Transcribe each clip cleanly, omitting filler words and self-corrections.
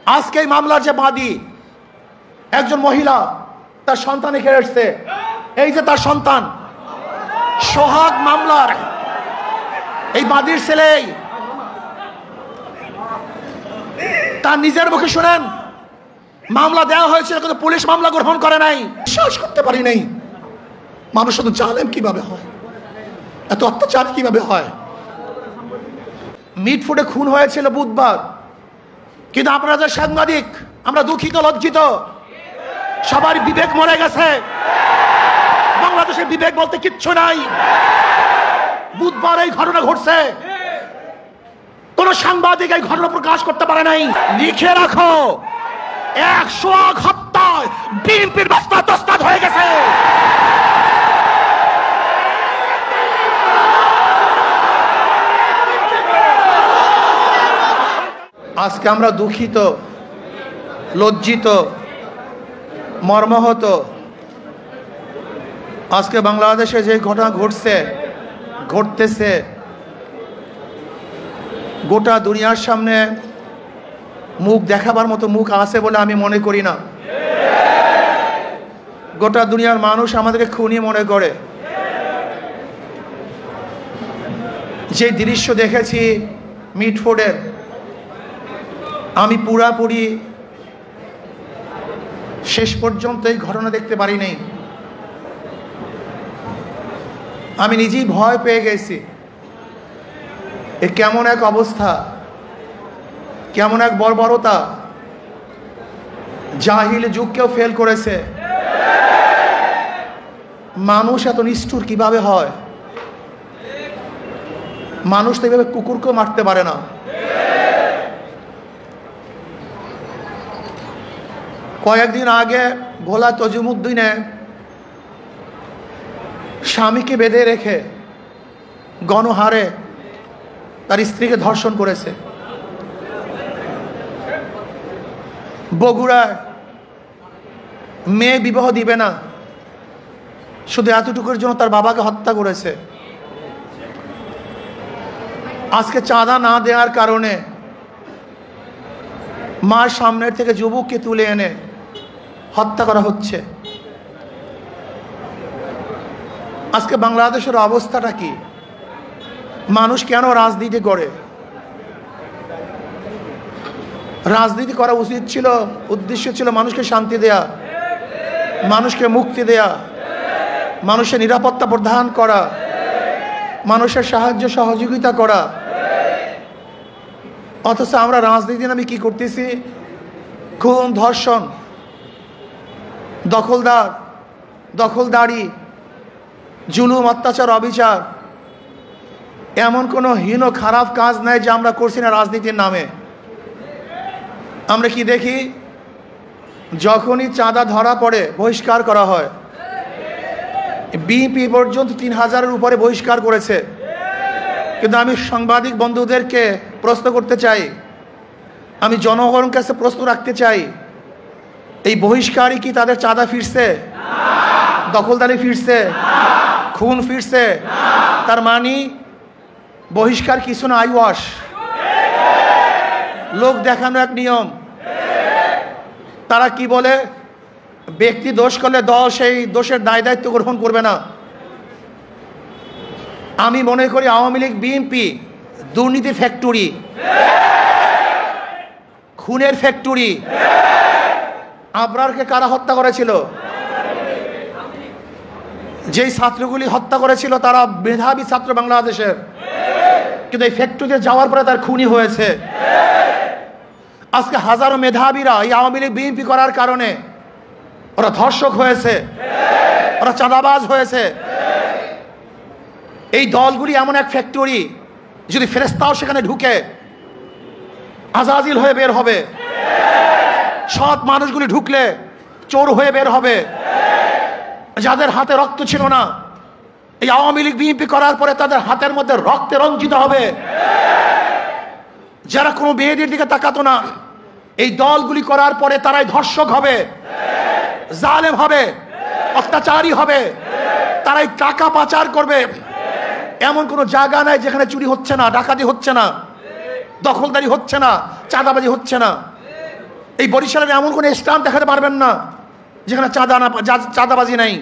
আজকে এই মামলার যে বাদী একজন মহিলা, তার সন্তান এখানে এসছে। এই যে তার সন্তান, সোহাগ মামলার এই বাদীর ছেলে, তার নিজের মুখে শুনেন মামলা দেওয়া হয়েছিল কিন্তু পুলিশ মামলা গ্রহণ করে নাই। বিশ্বাস করতে পারি নাই মানুষ শুধু জালেম কিভাবে হয়, এত অত্যাচার কিভাবে হয়। মিটফুটে খুন হয়েছিল বুধবার, কিন্তু আপনারা যে সাংবাদিক, আমরা দুঃখিত, লজ্জিত। সবার বিবেক মরে গেছে, বাংলাদেশের বিবেক বলতে কিচ্ছু নাই। বুধবার এই ঘটনা ঘটছে, কোন সাংবাদিক এই ঘটনা প্রকাশ করতে পারে নাই। লিখে রাখো, 100 হত্যায় বিএনপির বস্তা তস্তাদ হয়ে গেছে। আজকে আমরা দুঃখিত, লজ্জিত, মর্মাহত। আজকে বাংলাদেশে যে ঘটনা ঘটতেছে, গোটা দুনিয়ার সামনে মুখ দেখাবার মতো মুখ আছে বলে আমি মনে করি না। গোটা দুনিয়ার মানুষ আমাদেরকে খুনি মনে করে। যে দৃশ্য দেখেছি মিটফোর্ডের, আমি পুরাপুরি শেষ পর্যন্ত এই ঘটনা দেখতে পারি নাই। আমি নিজেই ভয় পেয়ে গেছি। এ কেমন এক অবস্থা, কেমন এক বর্বরতা, জাহিল যুগকেও ফেল করেছে। মানুষ এত নিষ্ঠুর কিভাবে হয়? মানুষ তো এভাবে কুকুরকেও মারতে পারে না। কয়েকদিন আগে ভোলা তজুমুদ্দিনে স্বামীকে বেঁধে রেখে গণহারে তার স্ত্রীকে ধর্ষণ করেছে। বগুড়ায় মেয়ে বিবাহ দিবে না, শুধু এতটুকুর জন্য তার বাবাকে হত্যা করেছে। আজকে চাঁদা না দেওয়ার কারণে মার সামনের থেকে যুবককে তুলে এনে হত্যা করা হচ্ছে। আজকে বাংলাদেশের অবস্থাটা কি? মানুষ কেন রাজনীতি করে? রাজনীতি করা উচিত ছিল, উদ্দেশ্য ছিল মানুষকে শান্তি দেয়া, মানুষকে মুক্তি দেয়া, মানুষের নিরাপত্তা প্রদান করা, মানুষের সাহায্য সহযোগিতা করা। অথচ আমরা রাজনীতি নামে কি করতেছি? খুন, ধর্ষণ, দখলদারি, জুলুম, অত্যাচার, অবিচার। এমন কোনো হীন খারাপ কাজ নাই যে আমরা করছি না রাজনীতির নামে। আমরা কি দেখি? যখনই চাঁদা ধরা পড়ে বহিষ্কার করা হয়। বিএনপি পর্যন্ত 3000-এর উপরে বহিষ্কার করেছে। কিন্তু আমি সাংবাদিক বন্ধুদেরকে প্রশ্ন করতে চাই, আমি জনগণের কাছে প্রশ্ন রাখতে চাই, এই বহিষ্কারই কি তাদের চাঁদা ফিরছে? দখলদারি ফিরছে? খুন ফিরছে? তার মানে বহিষ্কার কিছু না, আইওয়াশ, লোক দেখানো এক নিয়ম। তারা কি বলে? ব্যক্তি দোষ করলে দল সেই দোষের দায় দায়িত্ব গ্রহণ করবে না। আমি মনে করি আওয়ামী লীগ, বিএনপি দুর্নীতি ফ্যাক্টরি, খুনের ফ্যাক্টরি। আবরারকে কারা হত্যা করেছিল? যেই ছাত্রগুলি হত্যা করেছিল তারা মেধাবী ছাত্র বাংলাদেশের, কিন্তু এই ফ্যাক্টরিতে যাওয়ার পরে তার খুনি হয়েছে। আজকে হাজারো মেধাবীরা এই আওয়ামী লীগ, বিএনপি করার কারণে ওরা ধর্ষক হয়েছে, ওরা চাঁদাবাজ হয়েছে। এই দলগুলি এমন এক ফ্যাক্টরি, যদি ফেরেশতাও সেখানে ঢুকে আজাজিল হয়ে বের হবে। সৎ মানুষগুলি ঢুকলে চোর হয়ে বের হবে। যাদের হাতে রক্ত ছিল না, এই আওয়ামী লীগ, বিএনপি করার পরে তাদের হাতের মধ্যে রক্তে রঞ্জিত হবে। যারা কোনো মেয়েদের দিকে তাকাতো না, এই দলগুলি করার পরে তারাই ধর্ষক হবে, জালেম হবে, অত্যাচারী হবে, তারাই টাকা পাচার করবে। এমন কোনো জায়গা নাই যেখানে চুরি হচ্ছে না, ডাকাতি হচ্ছে না, দখলদারি হচ্ছে না, চাঁদাবাজি হচ্ছে না। এই বরিশালের এমন কোনো স্থান দেখাতে পারবেন না যেখানে চাঁদাবাজি নাই।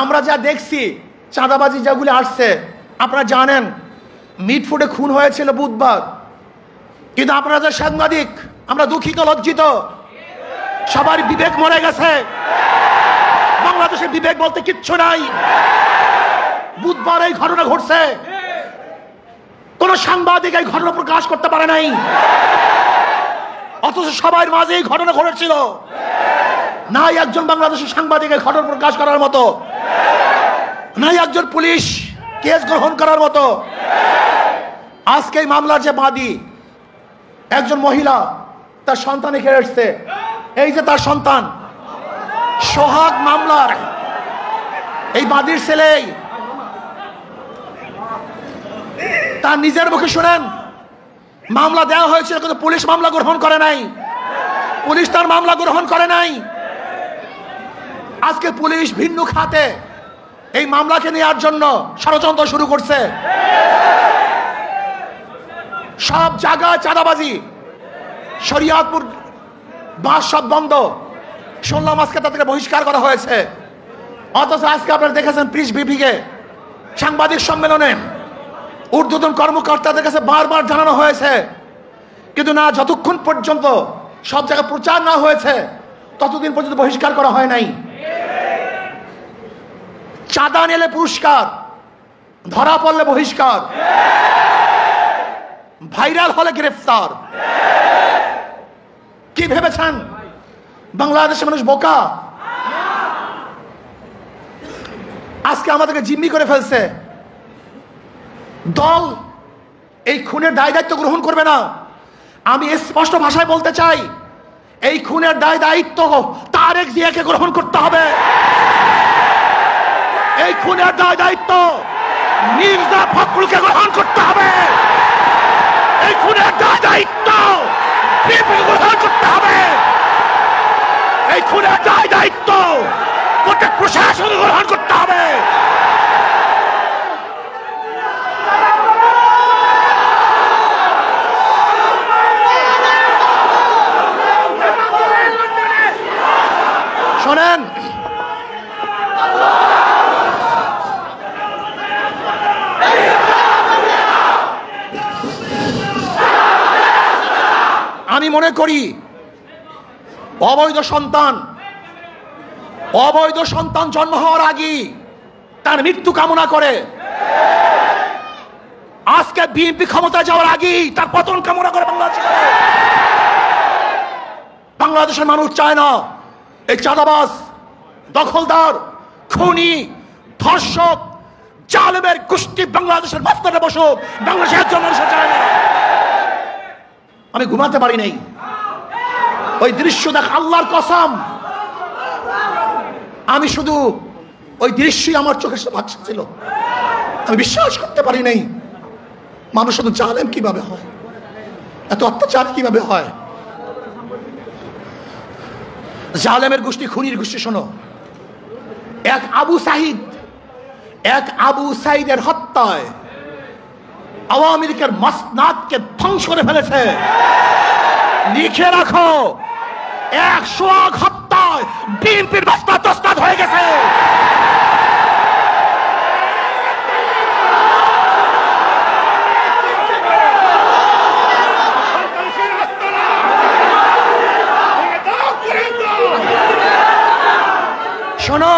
আমরা যা দেখছি চাঁদাবাজি যেগুলি আসছে, আপনারা জানেন মিটফুটে খুন হয়েছিল বুধবার, কিন্তু আপনারা যে সাংবাদিক, আমরা দুঃখিত, লজ্জিত, সবার বিবেক মরে গেছে। বাংলাদেশের বিবেক বলতে কিচ্ছু নাই। বুধবার এই ঘটনা ঘটছে, কোন সাংবাদিক এই ঘটনা প্রকাশ করতে পারে নাই, অথচ সবার মাঝে এই ঘটনা ঘটেছিল। নাই একজন বাংলাদেশের সাংবাদিক এই ঘটনা প্রকাশ করার মতো, নাই একজন পুলিশ কেস গ্রহণ করার মতো। আজকে এই মামলার যে বাদী, একজন মহিলা, তার সন্তানে খেয়ে এসছে, এই যে তার সন্তান, সোহাগ মামলার এই বাদীর ছেলে, তার নিজের মুখে শুনেন মামলা দেওয়া হয়েছিল, কিন্তু পুলিশ মামলা গ্রহণ করে নাই। পুলিশ তার মামলা গ্রহণ করে নাই। আজকে পুলিশ ভিন্ন খাতে এই মামলাকে নেওয়ার জন্য ষড়যন্ত্র শুরু করছে। সব জায়গায় চাঁদাবাজি, শরিয়াতপুর বাস সব বন্ধ। শুনলাম আজকে তাদেরকে বহিষ্কার করা হয়েছে। অথচ আজকে আপনারা দেখেছেন প্রেস ব্রিফিংয়ে, সাংবাদিক সম্মেলনে ঊর্ধ্বতন কর্মকর্তাদের কাছে বারবার জানানো হয়েছে, কিন্তু না, যতক্ষণ পর্যন্ত সব জায়গায় প্রচার না হয়েছে ততদিন পর্যন্ত বহিষ্কার করা হয় নাই। চাঁদা নিলে পুরস্কার, ধরা পড়লে বহিষ্কার, ভাইরাল হলে গ্রেফতার। কি ভেবেছেন বাংলাদেশের মানুষ বোকা? আজকে আমাদেরকে জিম্মি করে ফেলছে। দল এই খুনের দায় দায়িত্ব গ্রহণ করবে না। আমি স্পষ্ট ভাষায় বলতে চাই, এই খুনের দায় দায়িত্ব তারেক জিয়াকে গ্রহণ করতে হবে। এই খুনের দায় দায়িত্ব মির্জা ফখরুলকে গ্রহণ করতে হবে। এই খুনের দায় দায়িত্ব বিএনপিকে গ্রহণ করতে হবে। এই খুনের দায় দায়িত্ব গোটা প্রশাসন গ্রহণ করতে হবে। শোনেন, আমি মনে করি অবৈধ সন্তান জন্ম হওয়ার আগে তার মৃত্যু কামনা করে। আজকে বিএনপি ক্ষমতা যাওয়ার আগে তার পতন কামনা করে বাংলাদেশের মানুষ চায় না এই চাঁদাবাজ, দখলদার, খুনি, ধর্ষক, জালেমের গোষ্ঠী বাংলাদেশের মাঝখানে বসুক। বাংলাদেশের একজন মানুষ চায় না। আমি ঘুমাতে পারি নাই, ওই দৃশ্য দেখ, আল্লাহর কসম, আমি শুধু ওই দৃশ্যই আমার চোখের সামনে ভাসছিল। আমি বিশ্বাস করতে পারি নাই মানুষ শুধু জালেম কিভাবে হয়, এত অত্যাচার কিভাবে হয়। জালেমের গোষ্ঠী, খুনির গোষ্ঠী। শোনো, এক আবু সাইদের হত্যায় আওয়ামী লীগের মাসনাদকে ধ্বংস করে ফেলেছে। লিখে রাখো, 100 হত্যায় বিএনপির মাসনাদ তসনাদ হয়ে গেছে। শোনো,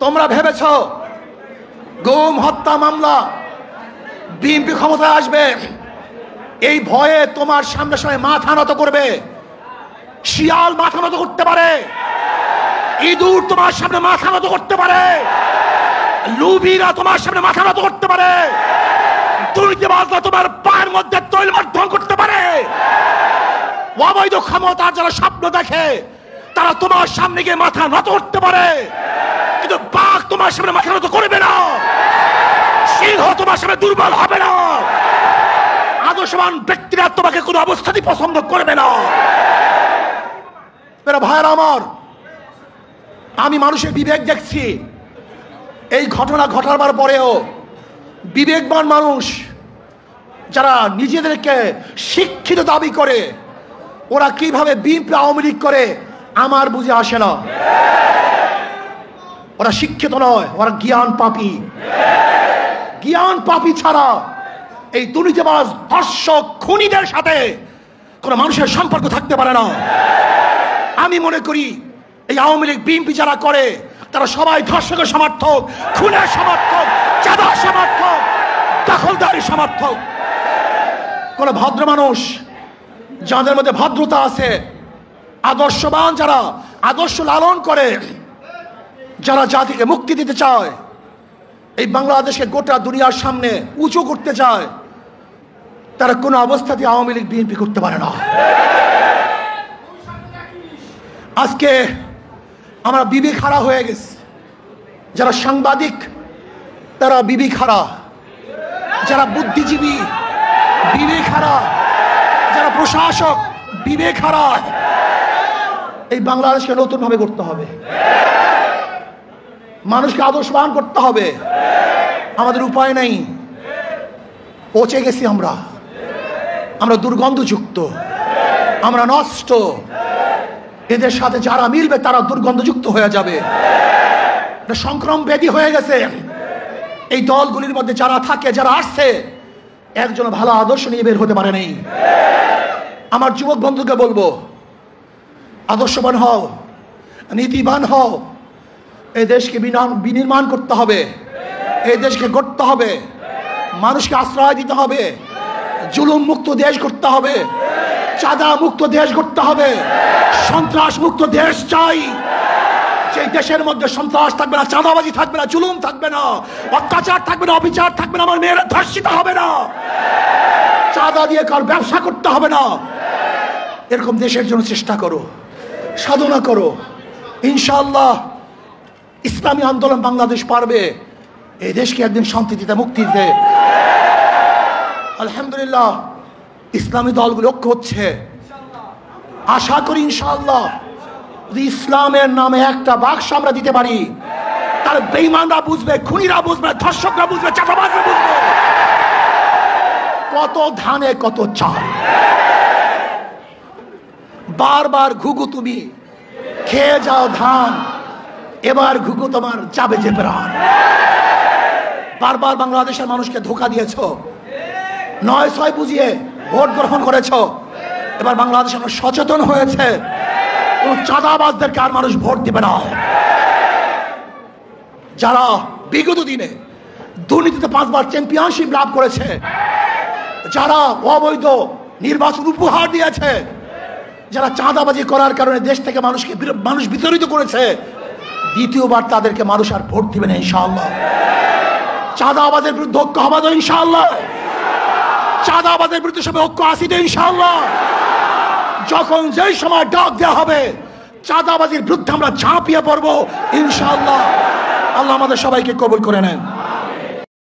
তোমরা ভেবেছ গুম হত্যা মামলা বিএনপি ক্ষমতায় আসবে, এই ভয়ে তোমার সামনে সামনে মাথা নত করবে। শিয়াল মাথা নত করতে পারে, ইঁদুর তোমার সামনে মাথা নত করতে পারে, লুভিরা তোমার সামনে মাথা নত করতে পারে, দুর্নীতিবাজরা তোমার পায়ের মধ্যে তৈল মাধ্যম করতে পারে। অবৈধ ক্ষমতার যারা স্বপ্ন দেখে তারা তোমার সামনে গিয়ে মাথা নত করতে পারে, কিন্তু বাঘ তোমার সামনে মাথা নত করবে না। সিংহ তোমার সামনে দুর্বল হবে না। আদর্শবান ব্যক্তিরা তোমাকে কোনো অবস্থাতেই পছন্দ করবে না। ভাইয়েরা আমার, আমি মানুষের বিবেক দেখছি। এই ঘটনা ঘটাবার পরেও বিবেকবান মানুষ যারা নিজেদেরকে শিক্ষিত দাবি করে, ওরা কিভাবে বিএনপি আওয়ামী লীগ করে আমার বুঝে আসে না। ওরা শিক্ষিত নয়, ওরা জ্ঞান পাপী। জ্ঞান পাপী ছাড়া এই দুর্নীতিবাজ ধর্ষক খুনিদের সাথে কোন মানুষের সম্পর্ক থাকতে পারে না। আমি মনে করি এই আওয়ামী লীগ বিএনপি যারা করে তারা সবাই ধর্ষকের সমর্থক, খুনের সমর্থক, চাঁদার সমর্থক, দখলদারি সমর্থক। কোন ভদ্র মানুষ যাদের মধ্যে ভদ্রতা আছে, আদর্শবান, যারা আদর্শ লালন করে, যারা জাতিকে মুক্তি দিতে চায়, এই বাংলাদেশকে গোটা দুনিয়ার সামনে উঁচু করতে চায়, তারা কোনো অবস্থাতে আওয়ামী লীগ বিএনপি করতে পারে না। আজকে আমরা বিবেক হারা হয়ে গেছি। যারা সাংবাদিক তারা বিবেক হারা, যারা বুদ্ধিজীবী বিবেক হারা, যারা প্রশাসক বিবেক হারা। এই বাংলাদেশকে নতুন ভাবে করতে হবে, মানুষকে আদর্শবান করতে হবে। আমাদের উপায় নেই, পচে গেছি আমরা, আমরা দুর্গন্ধযুক্ত, আমরা নষ্ট। এদের সাথে যারা মিলবে তারা দুর্গন্ধযুক্ত হয়ে যাবে, সংক্রমণ ব্যাধি হয়ে গেছে। এই দলগুলির মধ্যে যারা থাকে, যারা আসছে, একজন ভালো আদর্শ নিয়ে বের হতে পারে নাই। আমার যুবক বন্ধুকে বলবো, আদর্শবান হও, নীতিবান হও। এই দেশকে বিনির্মাণ করতে হবে, এই দেশকে গড়তে হবে, মানুষকে আশ্রয় দিতে হবে, জুলুম মুক্ত দেশ করতে হবে, চাঁদা মুক্ত দেশ করতে হবে, সন্ত্রাস মুক্ত দেশ চাই। যে দেশের মধ্যে সন্ত্রাস থাকবে না, চাঁদাবাজি থাকবে না, জুলুম থাকবে না, অত্যাচার থাকবে না, অবিচার থাকবে না, আমার মেয়েরা ধর্ষিত হবে না, চাঁদা দিয়ে কার ব্যবসা করতে হবে না। এরকম দেশের জন্য চেষ্টা করো, সাধনা করো। ইনশাআল্লাহ ইসলামী আন্দোলন বাংলাদেশ পারবে এই দেশকে একদিন শান্তি দিতে, মুক্তি দিতে। আলহামদুলিল্লাহ ইসলামী দলগুলো ঐক্য হচ্ছে। আশা করি ইনশাআল্লাহ যদি ইসলামের নামে একটা বাক্স আমরা দিতে পারি, তার বেঈমানরা বুঝবে, খুনিরা বুঝবে, ধর্ষকরা বুঝবে, চাঁদাবাজরা বুঝবে কত ধানে কত চাল। বারবার ঘুঘু তুমি খেয়ে যাও ধান, এবার ঘুঘু তোমার যাবে যে প্রাণ। বারবার বাংলাদেশের মানুষকে ধোঁকা দিয়েছ, ৯-৬ বুঝিয়ে ভোট গ্রহণ করেছ। এবার বাংলাদেশ সচেতন হয়েছে, কোন চাঁদাবাজদেরকে আর মানুষ ভোট দিবে না। যারা বিগত দিনে দুর্নীতিতে 5 বার চ্যাম্পিয়নশিপ লাভ করেছে, যারা অবৈধ নির্বাচন উপহার দিয়েছে, যারা চাঁদাবাজি করার কারণে দেশ থেকে মানুষ বিতাড়িত করেছে, দ্বিতীয়বার তাদেরকে মানুষ আর ভোট দিবে না ইনশাআল্লাহ। চাঁদাবাজের বিরুদ্ধে ঐক্য হবে তো ইনশাআল্লাহ, চাঁদাবাজের বিরুদ্ধে সবাই ঐক্য আসিতে ইনশাআল্লাহ। যখন যেই সময় ডাক দেওয়া হবে, চাঁদাবাজির বিরুদ্ধে আমরা ঝাঁপিয়ে পড়বো ইনশাআল্লাহ। আল্লাহ আমাদের সবাইকে কবুল করে নেন।